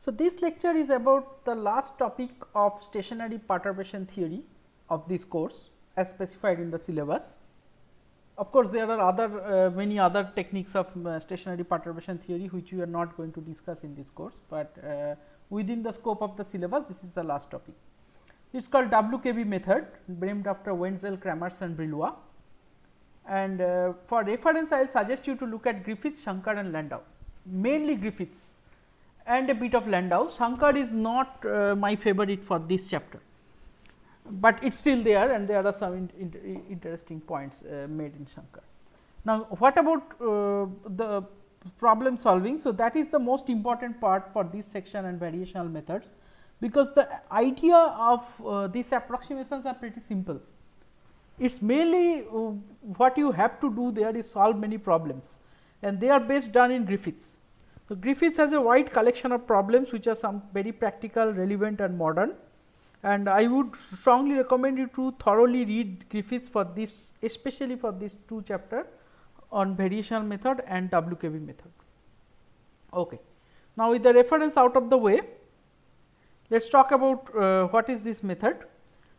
So, this lecture is about the last topic of stationary perturbation theory of this course as specified in the syllabus. Of course, there are other many other techniques of stationary perturbation theory which we are not going to discuss in this course, but within the scope of the syllabus this is the last topic. It is called WKB method, named after Wenzel, Kramers and Brillouin. And for reference I will suggest you to look at Griffiths, Shankar and Landau, mainly Griffiths and a bit of Landau. Shankar is not my favorite for this chapter, but it is still there and there are some interesting points made in Shankar. Now, what about the problem solving? So, that is the most important part for this section and variational methods, because the idea of these approximations are pretty simple. It is mainly what you have to do there is solve many problems, and they are best done in Griffiths. So, Griffiths has a wide collection of problems which are some very practical, relevant and modern, and I would strongly recommend you to thoroughly read Griffiths for this, especially for these two chapters on variational method and WKB method. Okay. Now, with the reference out of the way, let us talk about what is this method.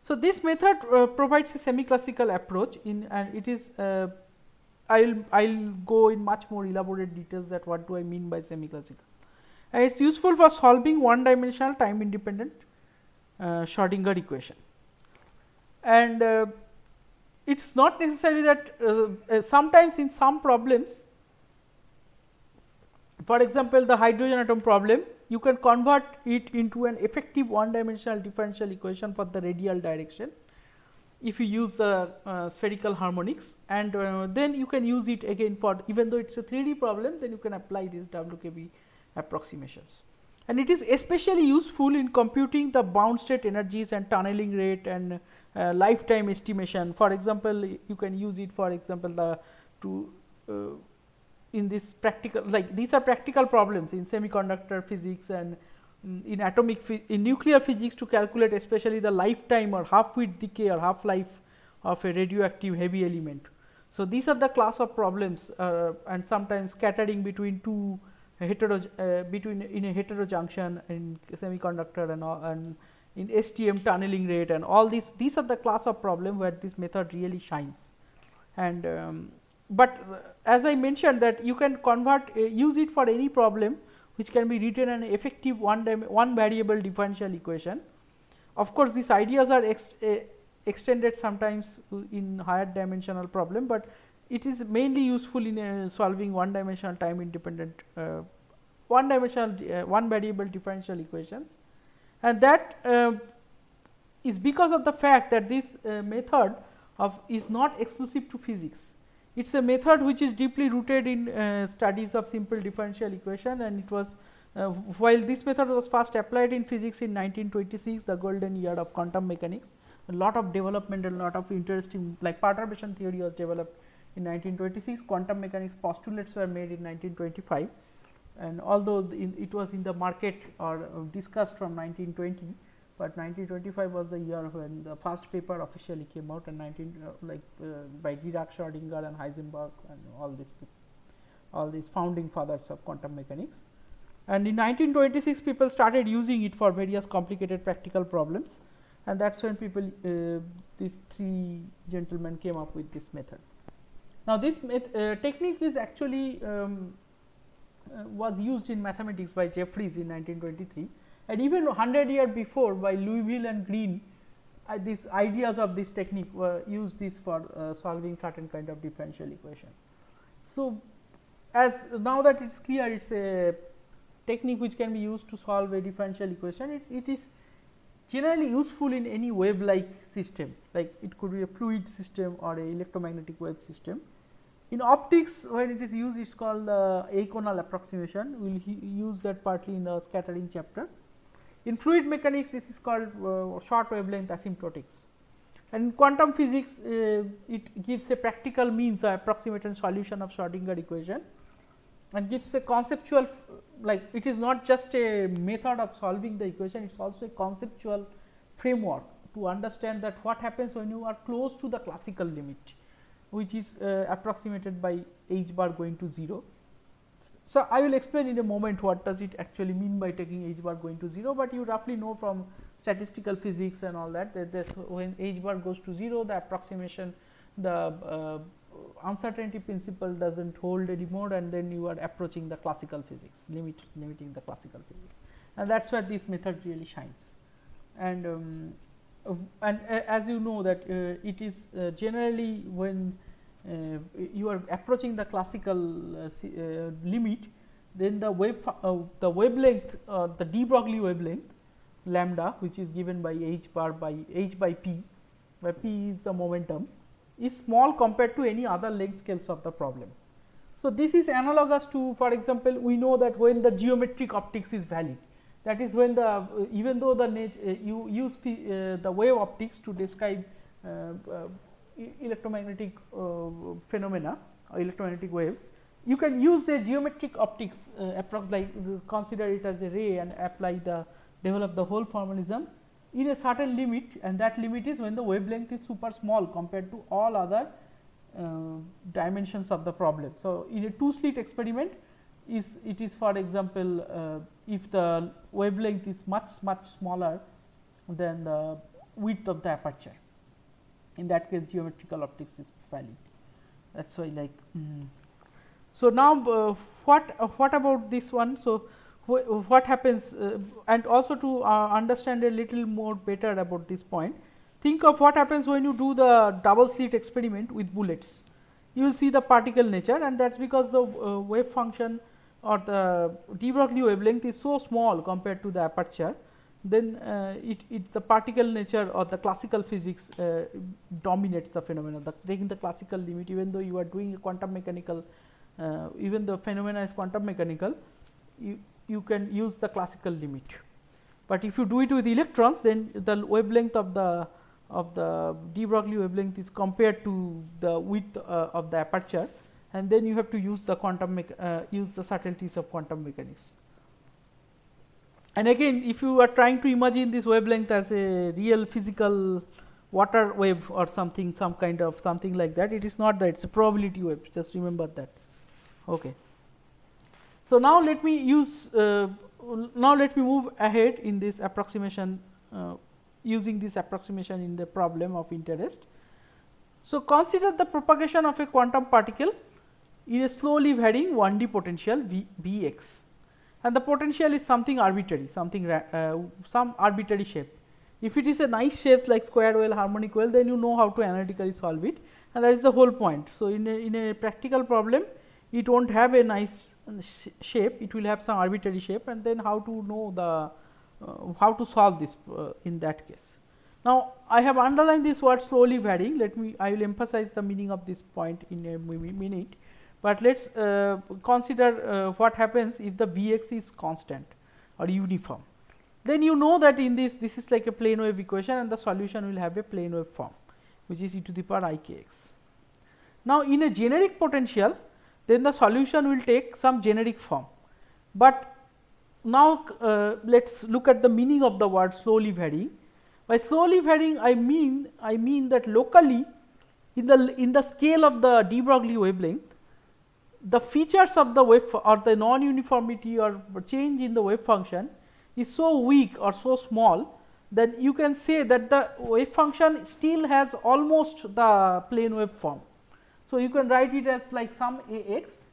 So, this method provides a semi-classical approach in, and it is I will go in much more elaborate details that what do I mean by semi-classical, and it is useful for solving one dimensional time independent Schrodinger equation. And it is not necessary that sometimes in some problems, for example, the hydrogen atom problem, you can convert it into an effective one dimensional differential equation for the radial direction if you use the spherical harmonics, and then you can use it again for, even though it is a 3D problem, then you can apply these WKB approximations. And it is especially useful in computing the bound state energies and tunneling rate and lifetime estimation. For example, you can use it for example in this practical, like these are practical problems in semiconductor physics and in in nuclear physics, to calculate especially the lifetime or half width decay or half life of a radioactive heavy element. So, these are the class of problems and sometimes scattering between two between in a heterojunction in semiconductor and in STM tunneling rate and all these are the class of problem where this method really shines. And but as I mentioned that you can convert use it for any problem which can be written an effective one variable differential equation. Of course, these ideas are extended sometimes in higher dimensional problem, but it is mainly useful in solving one dimensional time independent one variable differential equations, and that is because of the fact that this method is not exclusive to physics. It is a method which is deeply rooted in studies of simple differential equation, and it was while this method was first applied in physics in 1926, the golden year of quantum mechanics. A lot of development and a lot of interesting, like perturbation theory was developed in 1926, quantum mechanics postulates were made in 1925, and although it was in the market or discussed from 1920, but 1925 was the year when the first paper officially came out, and by Dirac, Schrodinger and Heisenberg and all these founding fathers of quantum mechanics. And in 1926 people started using it for various complicated practical problems, and that is when people these three gentlemen came up with this method. Now, this technique is actually was used in mathematics by Jeffreys in 1923, and even 100 years before by Liouville and Green, these ideas of this technique were used this for solving certain kind of differential equation. So, as now that it is clear, it is a technique which can be used to solve a differential equation. It is generally useful in any wave like system, like it could be a fluid system or a electromagnetic wave system. In optics, when it is used, it is called aconal approximation. We will use that partly in the scattering chapter. In fluid mechanics, this is called short wavelength asymptotics. And in quantum physics, it gives a practical means of approximating solution of Schrodinger equation, and gives a conceptual, like it is not just a method of solving the equation, it is also a conceptual framework to understand that what happens when you are close to the classical limit, which is approximated by h bar going to 0. So, I will explain in a moment what does it actually mean by taking h bar going to 0, but you roughly know from statistical physics and all that that when h bar goes to 0, the approximation, the uncertainty principle does not hold anymore, and then you are approaching the classical physics, limiting the classical physics, and that is where this method really shines. And as you know that it is generally when you are approaching the classical limit, then the wavelength, the de Broglie wavelength lambda, which is given by h bar by h by p, where p is the momentum, is small compared to any other length scales of the problem. So, this is analogous to, for example, we know that when the geometric optics is valid, that is when the even though the you use the wave optics to describe electromagnetic phenomena or electromagnetic waves, you can use the geometric optics consider it as a ray and develop the whole formalism in a certain limit, and that limit is when the wavelength is super small compared to all other dimensions of the problem. So, in a two slit experiment, it is for example, if the wavelength is much smaller than the width of the aperture, in that case geometrical optics is valid. That is why So, now what about this one? So, what happens and also to understand a little more better about this point, think of what happens when you do the double slit experiment with bullets. You will see the particle nature, and that is because the wave function or the de Broglie wavelength is so small compared to the aperture, then the particle nature or the classical physics dominates the phenomena. Taking the classical limit, even though you are doing a quantum mechanical, even the phenomena is quantum mechanical, you can use the classical limit. But if you do it with electrons, then the wavelength of the de Broglie wavelength is compared to the width of the aperture, and then you have to use the use the subtleties of quantum mechanics. And again, if you are trying to imagine this wavelength as a real physical water wave or something, some kind of something like that, it is not that, it is a probability wave, just remember that. Okay. So, now let me move ahead in this approximation, using this approximation in the problem of interest. So, consider the propagation of a quantum particle in a slowly varying 1D potential Vx, and the potential is something arbitrary, some arbitrary shape. If it is a nice shapes like square wave, harmonic wave, then you know how to analytically solve it, and that is the whole point. So, in a practical problem, it will not have a nice shape, it will have some arbitrary shape, and then how to know the how to solve this in that case. Now, I have underlined this word slowly varying. I will emphasize the meaning of this point in a minute, but let us consider what happens if the Vx is constant or uniform. Then you know that in this is like a plane wave equation, and the solution will have a plane wave form, which is e to the power I k x. Now, in a generic potential, then the solution will take some generic form, but now let us look at the meaning of the word slowly varying. By slowly varying, I mean that locally in the scale of the de Broglie wavelength, the features of the wave or the non-uniformity or change in the wave function is so weak or so small that you can say that the wave function still has almost the plane wave form. So, you can write it as like some a x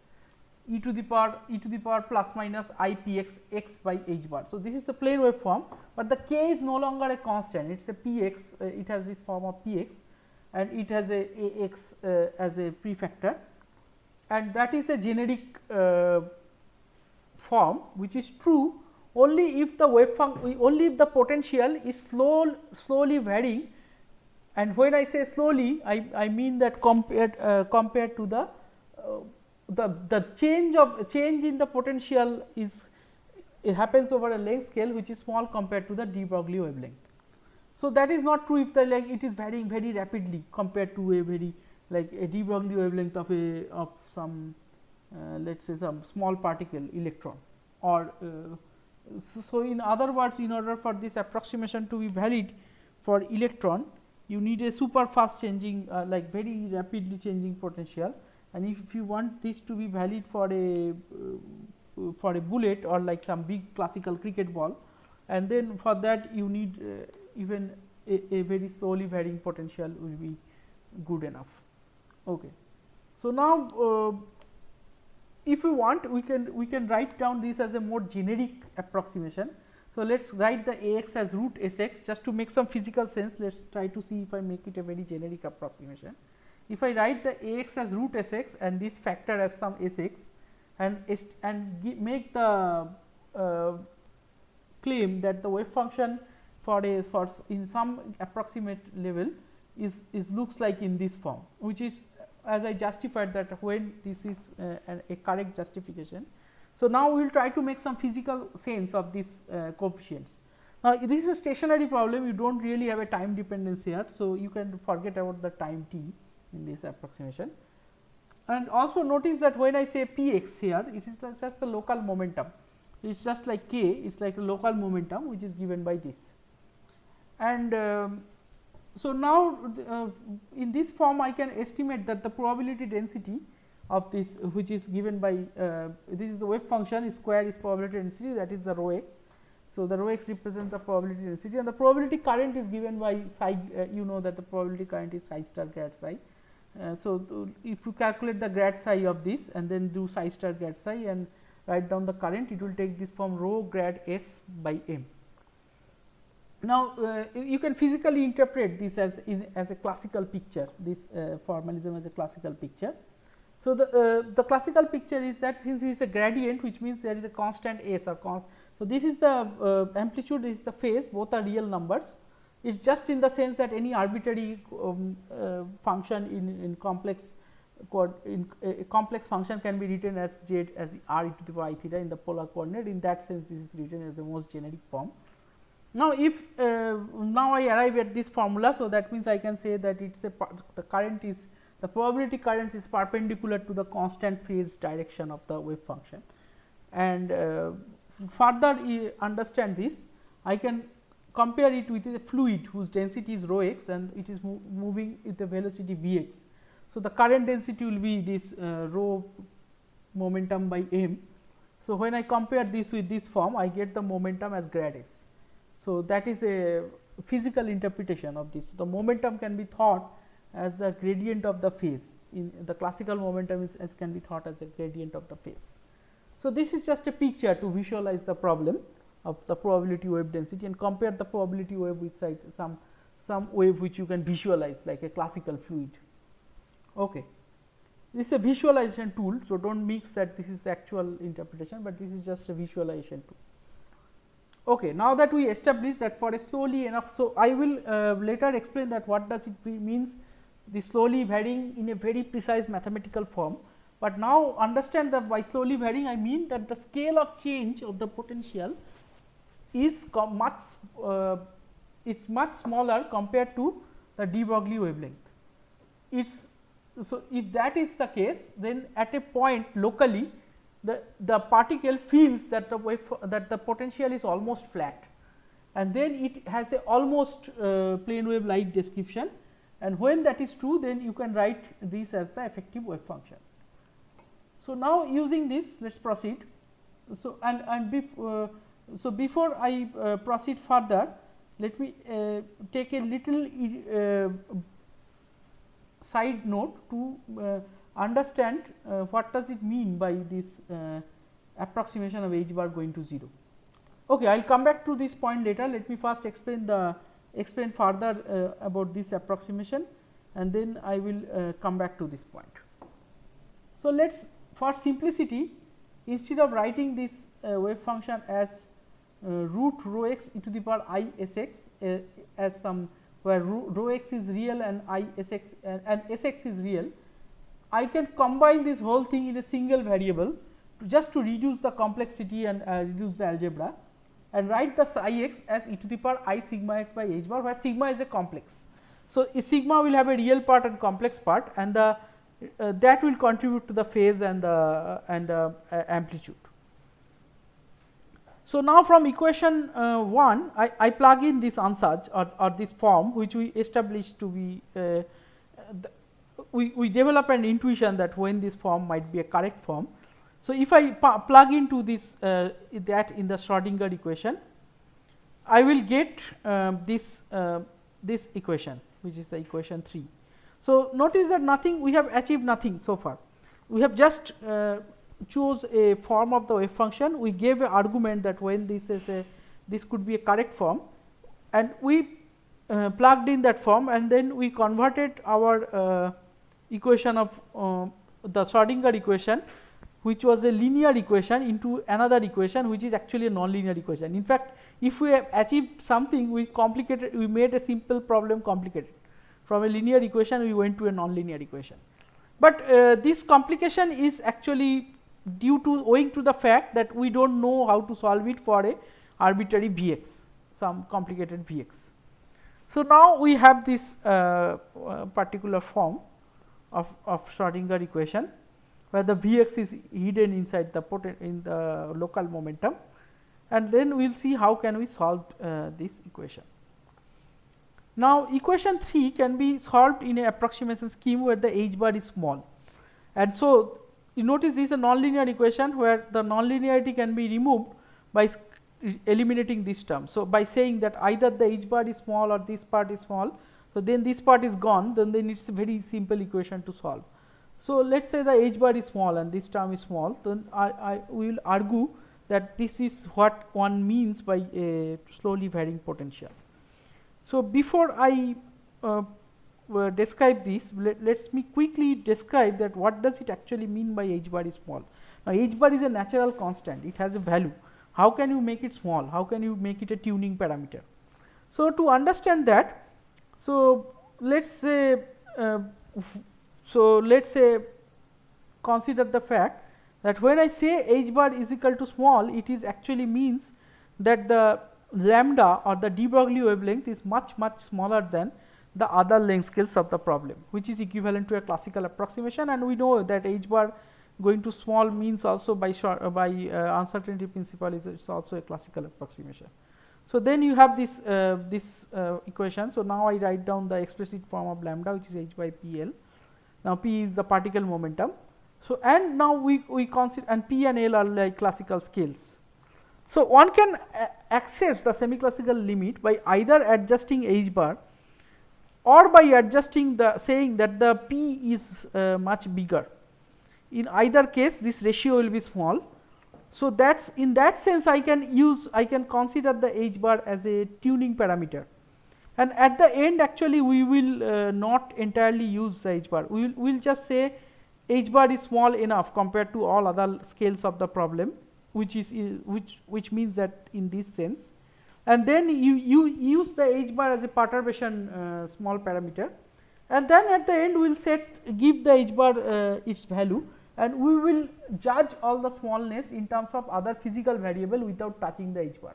e to the power plus minus I p x x by h bar. So, this is the plane wave form, but the k is no longer a constant, it is a p x, it has this form of p x, and it has a x as a prefactor, and that is a generic form which is true only if the only if the potential is slowly varying. And when I say slowly, I mean that compared to the change in the potential it happens over a length scale which is small compared to the de Broglie wavelength. So, that is not true if it is varying very rapidly compared to a very like a de Broglie wavelength of some let us say some small particle electron or so in other words, in order for this approximation to be valid for electron, you need a super fast changing like very rapidly changing potential, and if you want this to be valid for a for a bullet or like some big classical cricket ball, and then for that you need even a very slowly varying potential will be good enough. Okay. So now if we want, we can write down this as a more generic approximation. So let's write the Ax as root Sx just to make some physical sense. Let's try to see if I make it a very generic approximation. If I write the Ax as root Sx and this factor as some Sx, and make the claim that the wave function for in some approximate level is looks like in this form, which is as I justified that when this is a correct justification. So now we will try to make some physical sense of these coefficients. Now this is a stationary problem, you don't really have a time dependence here, so you can forget about the time t in this approximation. And also notice that when I say px here, it is just the local momentum. It is just like k, it is like a local momentum which is given by this. And so now in this form I can estimate that the probability density of this, which is given by this is the wave function, square is probability density, that is the rho x. So the rho x represents the probability density, and the probability current is given by psi. You know that the probability current is psi star grad psi. So if you calculate the grad psi of this and then do psi star grad psi and write down the current, it will take this form rho grad s by m. Now you can physically interpret this as a classical picture, this formalism as a classical picture. So the classical picture is that since it is a gradient, which means there is a constant s or so this is the amplitude, is the phase, both are real numbers. It is just in the sense that any arbitrary function in complex a complex function can be written as z as r e to the power I theta in the polar coordinate. In that sense, this is written as the most generic form. Now if now I arrive at this formula, so that means I can say that it's the current is the probability current is perpendicular to the constant phase direction of the wave function. And further understand this, I can compare it with a fluid whose density is rho x and it is moving with the velocity vx. So the current density will be this rho momentum by m. So when I compare this with this form, I get the momentum as grad s. So that is a physical interpretation of this. The momentum can be thought as the gradient of the phase. In the classical momentum can be thought as a gradient of the phase. So this is just a picture to visualize the problem of the probability wave density and compare the probability wave with some wave which you can visualize like a classical fluid. Okay. This is a visualization tool, so don't mix that this is the actual interpretation, but this is just a visualization tool. Okay, now that we established that for a slowly enough, so I will later explain that what does it means the slowly varying in a very precise mathematical form. But now understand that by slowly varying I mean that the scale of change of the potential is much smaller compared to the de Broglie wavelength. So if that is the case, then at a point locally the particle feels that the potential is almost flat, and then it has a almost plane wave like description, and when that is true, then you can write this as the effective wave function. So now using this, let us proceed. So so before I proceed further, let me take a little side note to understand what does it mean by this approximation of h bar going to 0. Okay, I will come back to this point later. Let me first explain further about this approximation, and then I will come back to this point. So let's, for simplicity, instead of writing this wave function as root rho x e to the power I s x as some where rho x is real and I s x and s x is real, I can combine this whole thing in a single variable just to reduce the complexity and reduce the algebra, and write the psi x as e to the power I sigma x by h bar, where sigma is a complex. So sigma will have a real part and complex part, and that will contribute to the phase and the amplitude. So now from equation 1, I plug in this ansatz or this form which we established to be we develop an intuition that when this form might be a correct form. So, if I plug into this that in the Schrodinger equation, I will get this equation, which is the equation 3. So, notice that we have achieved nothing so far. We have just chose a form of the wave function. We gave an argument that when this could be a correct form, and we plugged in that form, and then we converted our equation of the Schrodinger equation, which was a linear equation, into another equation which is actually a nonlinear equation. In fact, if we have achieved something, we made a simple problem complicated. From a linear equation we went to a nonlinear equation. But this complication is actually owing to the fact that we do not know how to solve it for a arbitrary Vx, some complicated Vx. So, now we have this particular form of Schrodinger equation, where the Vx is hidden inside the local momentum, and then we will see how can we solve this equation. Now, equation 3 can be solved in an approximation scheme where the h bar is small, and so you notice this is a nonlinear equation where the nonlinearity can be removed by eliminating this term. So, by saying that either the h bar is small or this part is small, so then this part is gone, then it is a very simple equation to solve. So, let us say the h bar is small and this term is small, then we will argue that this is what one means by a slowly varying potential. So, before I describe this, let me quickly describe that what does it actually mean by h bar is small. Now, h bar is a natural constant, it has a value. How can you make it small? How can you make it a tuning parameter? So, to understand that, so let us say consider the fact that when I say h bar is equal to small, it is actually means that the lambda or the de Broglie wavelength is much smaller than the other length scales of the problem, which is equivalent to a classical approximation, and we know that h bar going to small means also by uncertainty principle is also a classical approximation. So, then you have this equation. So, now I write down the explicit form of lambda, which is h by PL. Now, P is the particle momentum. So, and now we consider, and P and L are like classical scales. So, one can access the semi-classical limit by either adjusting h bar or by adjusting saying that the P is much bigger. In either case, this ratio will be small. So, that's in that sense I can consider the h bar as a tuning parameter, and at the end actually we will not entirely use the h bar. We will just say h bar is small enough compared to all other scales of the problem, which means that in this sense, and then you use the h bar as a perturbation small parameter, and then at the end we will give the h bar its value, and we will judge all the smallness in terms of other physical variable without touching the h bar.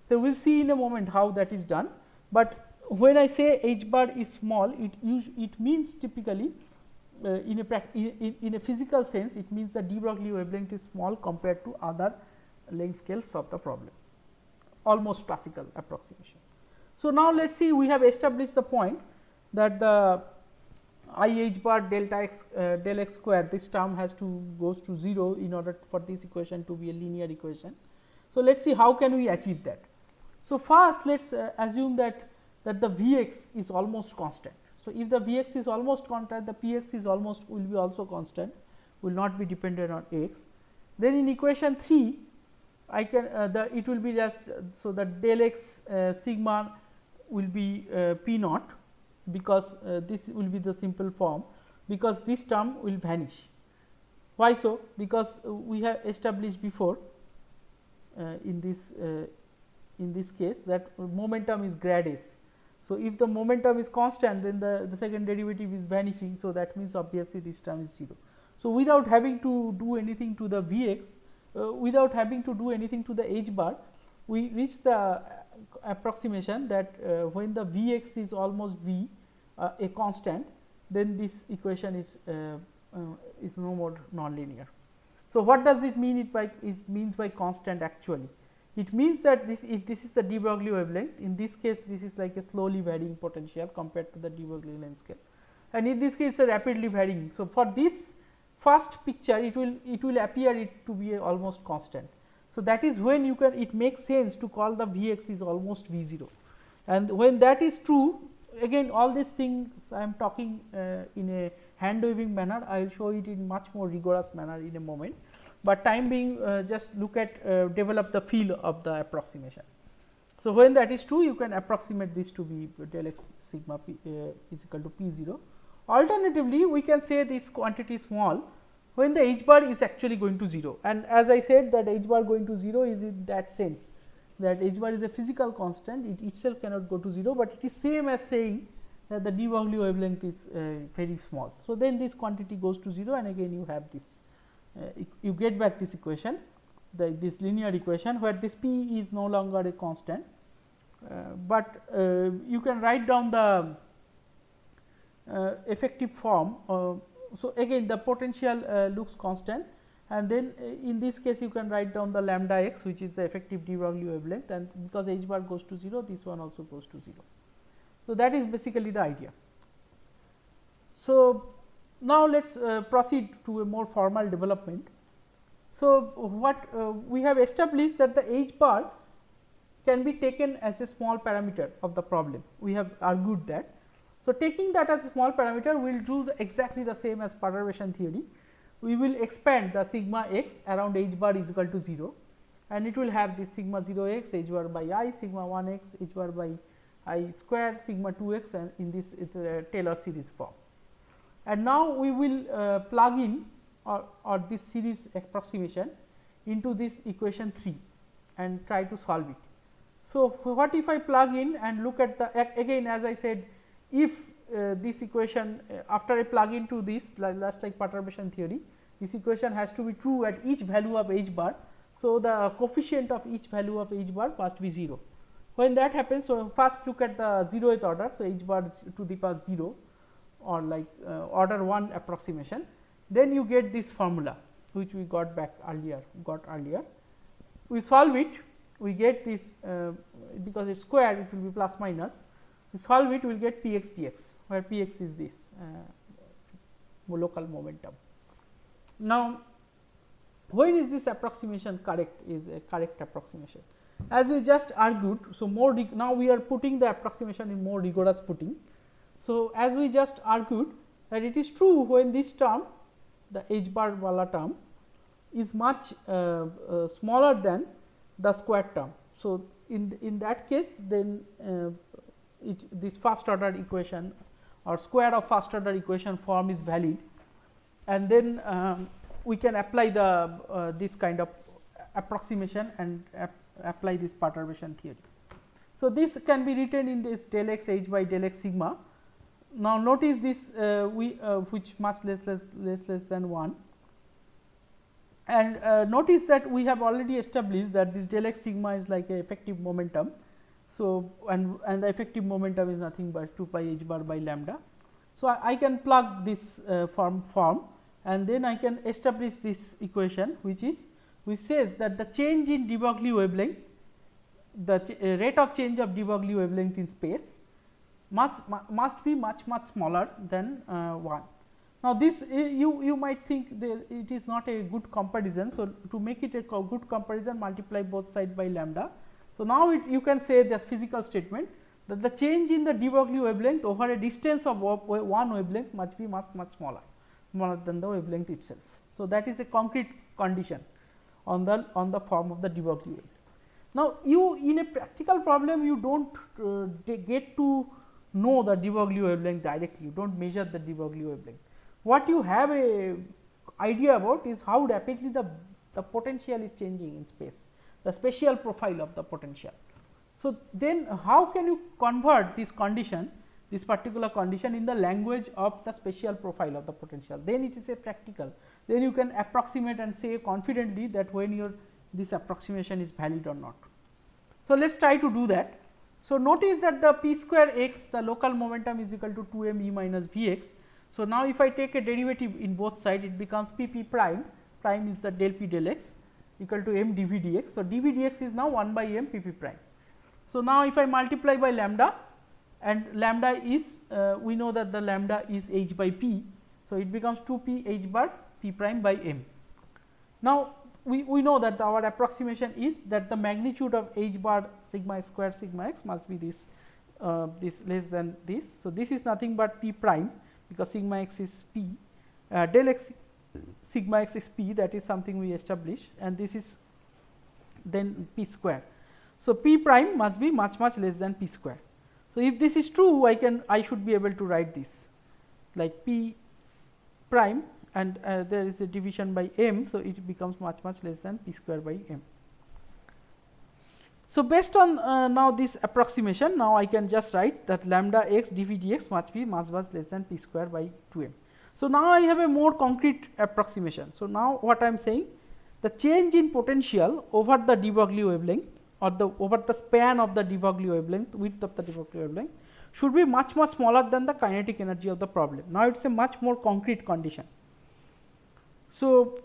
So, we will see in a moment how that is done, but when I say h bar is small, it means typically in a physical sense, it means the de Broglie wavelength is small compared to other length scales of the problem, almost classical approximation. So, now let us see, we have established the point that the I h bar delta x del x square, this term goes to 0 in order for this equation to be a linear equation. So, let us see how can we achieve that. So, first let us assume that the Vx is almost constant. So, if the Vx is almost constant, the Px is will be also constant, will not be dependent on x. Then in equation 3 I can it will be just, so that del x sigma will be P naught, because this will be the simple form, because this term will vanish. Why so? Because we have established before in this case that momentum is grad s. So, if the momentum is constant, then the second derivative is vanishing. So, that means obviously this term is 0. So, without having to do anything to the Vx, without having to do anything to the h bar, we reach the approximation that when the Vx is almost V, a constant, then this equation is no more nonlinear. So, what does it mean? It means by constant actually. It means that if this is the de Broglie wavelength, in this case this is like a slowly varying potential compared to the de Broglie length scale, and in this case a rapidly varying. So, first picture it will appear it to be almost constant. So, that is when you can, it makes sense to call the Vx is almost V0, and when that is true, again all these things I am talking in a hand waving manner. I will show it in much more rigorous manner in a moment, but time being just look at develop the feel of the approximation. So, when that is true, you can approximate this to be del x sigma p is equal to P0. Alternatively, we can say this quantity small when the h bar is actually going to 0, and as I said that h bar going to 0 is in that sense that h bar is a physical constant, it itself cannot go to 0, but it is same as saying that the de Broglie wavelength is very small. So, then this quantity goes to 0, and again you have this you get back this equation, this linear equation where this p is no longer a constant, but you can write down the effective form. So, again the potential looks constant, and then in this case you can write down the lambda x, which is the effective de Broglie wavelength, and because h bar goes to 0, this one also goes to 0. So, that is basically the idea. So, now let us proceed to a more formal development. So, what we have established that the h bar can be taken as a small parameter of the problem, we have argued that. So, taking that as a small parameter, we will do exactly the same as perturbation theory. We will expand the sigma x around h bar is equal to 0, and it will have this sigma 0 x h bar by I, sigma 1 x h bar by I square, sigma 2 x, and in this Taylor series form. And now we will plug in or this series approximation into this equation 3 and try to solve it. So, what if I plug in and look at the, again as I said, if this equation after I plug into this like perturbation theory, this equation has to be true at each value of h bar. So, the coefficient of each value of h bar must be 0. When that happens, so first look at the 0th order. So, h bar to the power 0 or like order 1 approximation, then you get this formula which we got earlier. We solve it, we get this because it is square, it will be plus minus. We solve it, we will get Px dx, where Px is this local momentum. Now, when is this approximation correct? Is a correct approximation, as we just argued. So, now we are putting the approximation in more rigorous footing. So, as we just argued that it is true when this term, the h bar wala term, is much smaller than the square term. So, in that case, then this first order equation or square of first order equation form is valid, and then we can apply the this kind of approximation and apply this perturbation theory. So, this can be written in this del x h by del x sigma. Now, notice this which much less than 1, and notice that we have already established that this del x sigma is like a effective momentum. So, and the effective momentum is nothing but 2 pi h bar by lambda. So, I can plug this form, and then I can establish this equation which says that the change in de Broglie wavelength, the rate of change of de Broglie wavelength in space must be much smaller than 1. Now, this you might think it is not a good comparison. So, to make it a good comparison, multiply both sides by lambda. So, now you can say this physical statement that the change in the de Broglie wavelength over a distance of one wavelength must be much smaller than the wavelength itself. So, that is a concrete condition on the form of the de Broglie wavelength. Now, you in a practical problem, you do not get to know the de Broglie wavelength directly, you do not measure the de Broglie wavelength. What you have a idea about is how rapidly the potential is changing in space, the spatial profile of the potential. So, then how can you convert this condition, this particular condition, in the language of the spatial profile of the potential? Then it is a practical, then you can approximate and say confidently that when this approximation is valid or not. So, let us try to do that. So, notice that the p square x, the local momentum, is equal to 2 m e minus v x. So, now if I take a derivative in both sides, it becomes p p prime is the del p del x equal to m dv dx. So, dv dx is now 1 by m p p prime. So, now if I multiply by lambda, and lambda is we know that the lambda is h by p. So, it becomes 2 p h bar p p prime by m. Now, we know that our approximation is that the magnitude of h bar sigma x square sigma x must be this this less than this. So, this is nothing but p prime, because sigma x is p, del x sigma x is p, that is something we established, and this is then p square. So, p prime must be much less than p square. So, if this is true, I should be able to write this like p prime, and there is a division by m. So, it becomes much less than p square by m. So, based on now this approximation, now I can just write that lambda x dv dx must be much less than p square by 2m. So, now I have a more concrete approximation. So, now what I am saying, the change in potential over the de Broglie wavelength, or over the span of the de Broglie wavelength, width of the de Broglie wavelength, should be much smaller than the kinetic energy of the problem. Now, it is a much more concrete condition. So,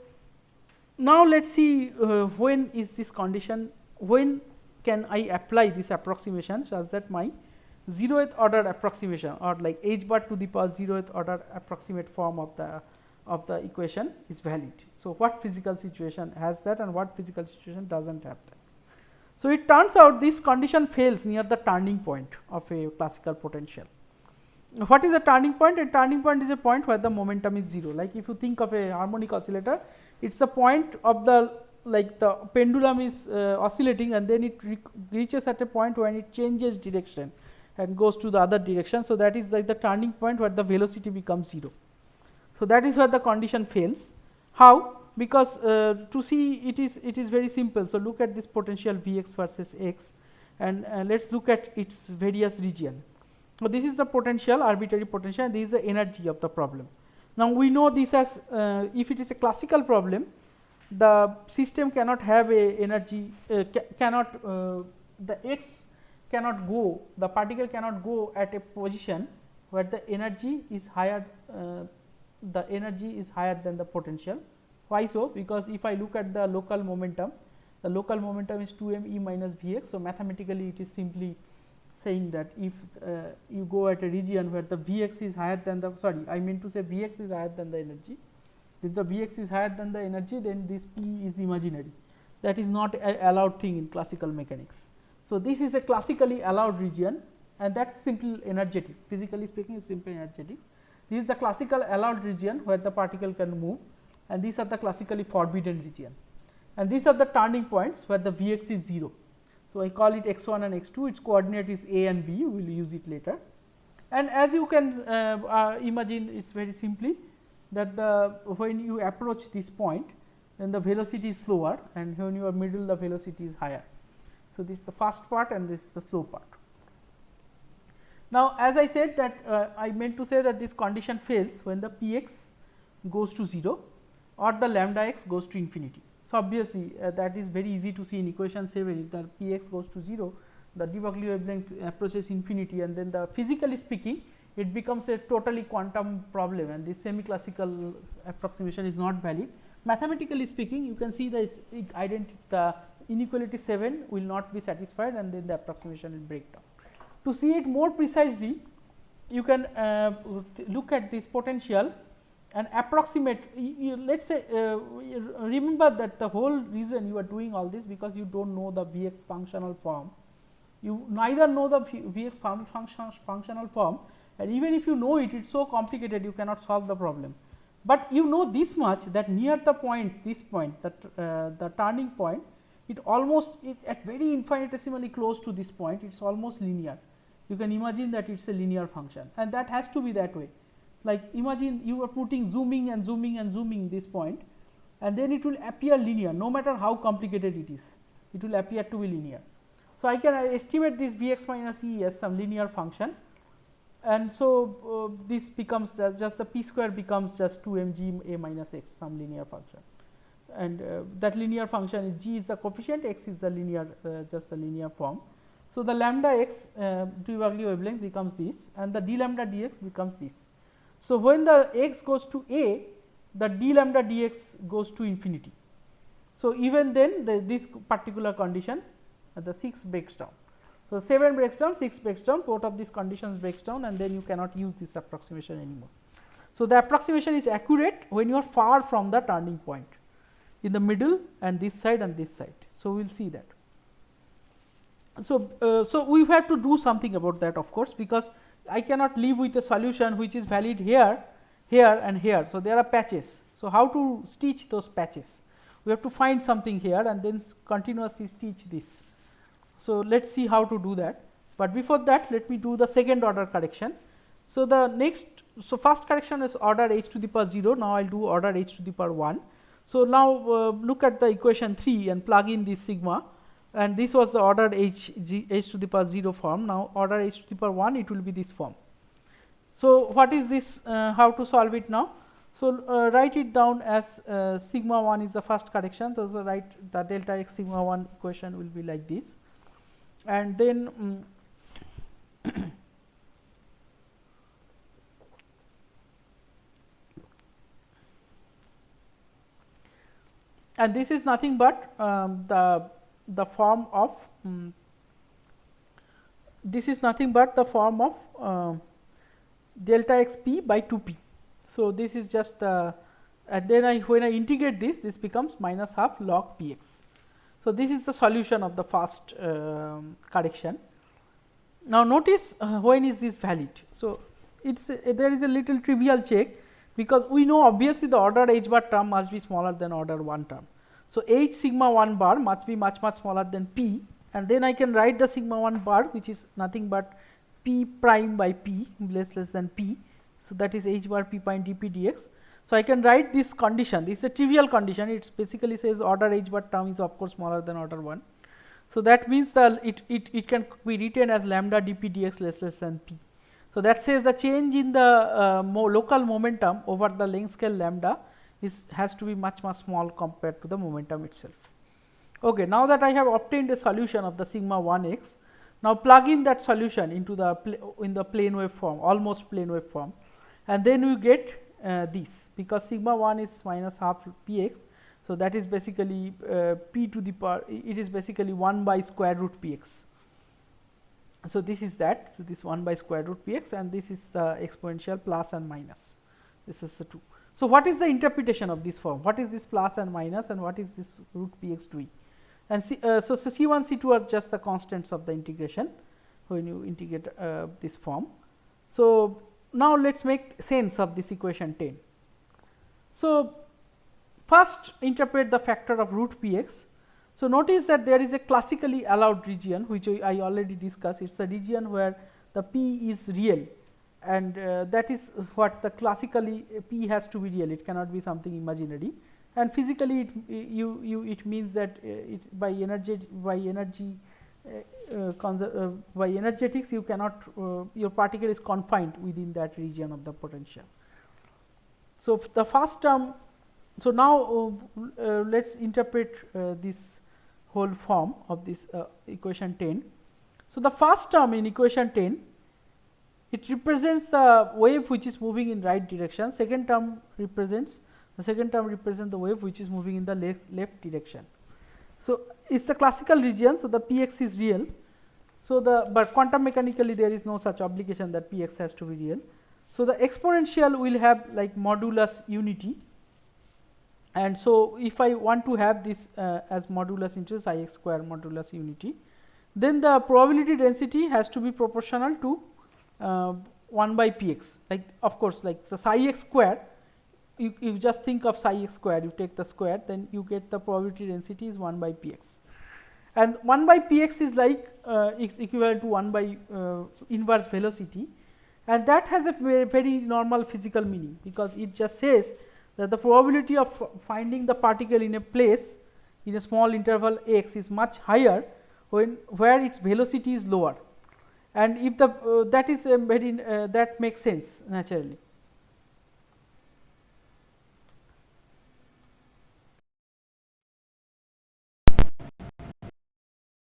now let us see when is this condition, when can I apply this approximation such that my 0th order approximation, or like h bar to the power 0th order approximate form of the equation is valid. So, what physical situation has that and what physical situation does not have that. So, it turns out this condition fails near the turning point of a classical potential. What is a turning point? A turning point is a point where the momentum is 0. Like if you think of a harmonic oscillator, it is the point of the, like the pendulum is oscillating, and then it reaches at a point when it changes direction and goes to the other direction. So, that is like the turning point where the velocity becomes 0. So, that is where the condition fails. How? Because to see it is very simple. So, look at this potential Vx versus x, and let us look at its various region. So, this is the potential, arbitrary potential, and this is the energy of the problem. Now, we know this as if it is a classical problem, the system cannot have a energy, the x cannot go, the particle cannot go at a position where the energy is higher, than the potential. Why so? Because if I look at the local momentum is 2m e minus Vx. So, mathematically it is simply saying that if you go at a region where the Vx is higher than the, Vx is higher than the energy. If the Vx is higher than the energy, then this P is imaginary. That is not a allowed thing in classical mechanics. So, this is a classically allowed region, and that is simple energetics. Physically speaking, it is simple energetics. This is the classical allowed region where the particle can move, and these are the classically forbidden region. And these are the turning points where the Vx is 0. So, I call it x1 and x2, its coordinate is a and b, we will use it later. And as you can imagine, it is very simply that when you approach this point, then the velocity is slower, and when you are middle, the velocity is higher. So, this is the fast part and this is the slow part. Now, as I said that I meant to say that this condition fails when the Px goes to 0 or the lambda x goes to infinity. So, obviously, that is very easy to see in equation 7. If the Px goes to 0, the de Broglie wavelength approaches infinity, and then the physically speaking, it becomes a totally quantum problem, and this semi classical approximation is not valid. Mathematically speaking, you can see that the inequality 7 will not be satisfied, and then the approximation will break down. To see it more precisely, you can look at this potential and approximate. Let us say, remember that the whole reason you are doing all this, because you do not know the Vx functional form. You neither know the Vx functional form, and even if you know it, it is so complicated you cannot solve the problem. But you know this much, that near the point, this point, that the turning point, it almost at very infinitesimally close to this point, it is almost linear. You can imagine that it is a linear function, and that has to be that way. Like imagine you are putting zooming and zooming and zooming this point, and then it will appear linear no matter how complicated it is, it will appear to be linear. So, I can estimate this Vx minus E as some linear function, and so this becomes just the p square becomes just 2mg a minus x, some linear function, and that linear function is g is the coefficient, x is the linear just the linear form. So, the lambda x de Broglie wavelength becomes this, and the d lambda dx becomes this. So, when the x goes to a, the d lambda dx goes to infinity. So, even then this particular condition the 6 breaks down. So, 7 breaks down, 6 breaks down, both of these conditions breaks down, and then you cannot use this approximation anymore. So, the approximation is accurate when you are far from the turning point, in the middle and this side and this side. So, we will see that. So, so we have to do something about that, of course, because I cannot live with a solution which is valid here, here and here. So, there are patches. So, how to stitch those patches? We have to find something here and then continuously stitch this. So, let us see how to do that, but before that let me do the second order correction. So, the next, so first correction is order h to the power 0, now I will do order h to the power 1. So, now look at the equation 3 and plug in this sigma, and this was the ordered h to the power 0 form. Now, order h to the power 1, it will be this form. So, what is this, how to solve it now? So, write it down as sigma 1 is the first correction. So, write the delta x sigma 1 equation will be like this, and then and this is nothing but the form of this is nothing but the form of delta x p by 2 p. So, this is just and then when I integrate this becomes minus half log p x. So, this is the solution of the first correction. Now, notice when is this valid. So, it's there is a little trivial check, because we know obviously the order h bar term must be smaller than order 1 term. So, h sigma 1 bar must be much smaller than p, and then I can write the sigma 1 bar, which is nothing but p prime by p less than p. So, that is h bar p prime dp dx. So, I can write this condition, this is a trivial condition, it basically says order h bar term is of course smaller than order 1. So, that means that it can be written as lambda dp dx less than p. So, that says the change in the local momentum over the length scale lambda has to be much small compared to the momentum itself. Okay, now that I have obtained a solution of the sigma 1x, now plug in that solution into the in the plane wave form, almost plane wave form, and then you get this, because sigma 1 is minus half px. So, that is basically p to the power, it is basically 1 by square root px. So, this is that. So, this 1 by square root px, and this is the exponential plus and minus, this is the 2. So, what is the interpretation of this form? What is this plus and minus, and what is this root px doing? And so C1, C2 are just the constants of the integration when you integrate this form. So, now let us make sense of this equation 10. So, first interpret the factor of root px. So, notice that there is a classically allowed region, which I already discussed. It is a region where the p is real, and that is what the classically p has to be real, it cannot be something imaginary, and physically it means that by energetics you cannot your particle is confined within that region of the potential. So, the first term, so now let us interpret this whole form of this equation 10. So, the first term in equation 10, it represents the wave which is moving in right direction. Second term represents the wave which is moving in the left direction. So, it is a classical region. So, the px is real. So, but quantum mechanically there is no such obligation that px has to be real. So, the exponential will have like modulus unity, and so if I want to have this as modulus into psi x square modulus unity, then the probability density has to be proportional to 1 by px, like of course like the psi x square, you just think of psi x square, you take the square, then you get the probability density is 1 by px, and 1 by px is like equivalent to 1 by inverse velocity, and that has a very normal physical meaning, because it just says that the probability of finding the particle in a place in a small interval x is much higher where its velocity is lower, and if the that is a very that makes sense naturally.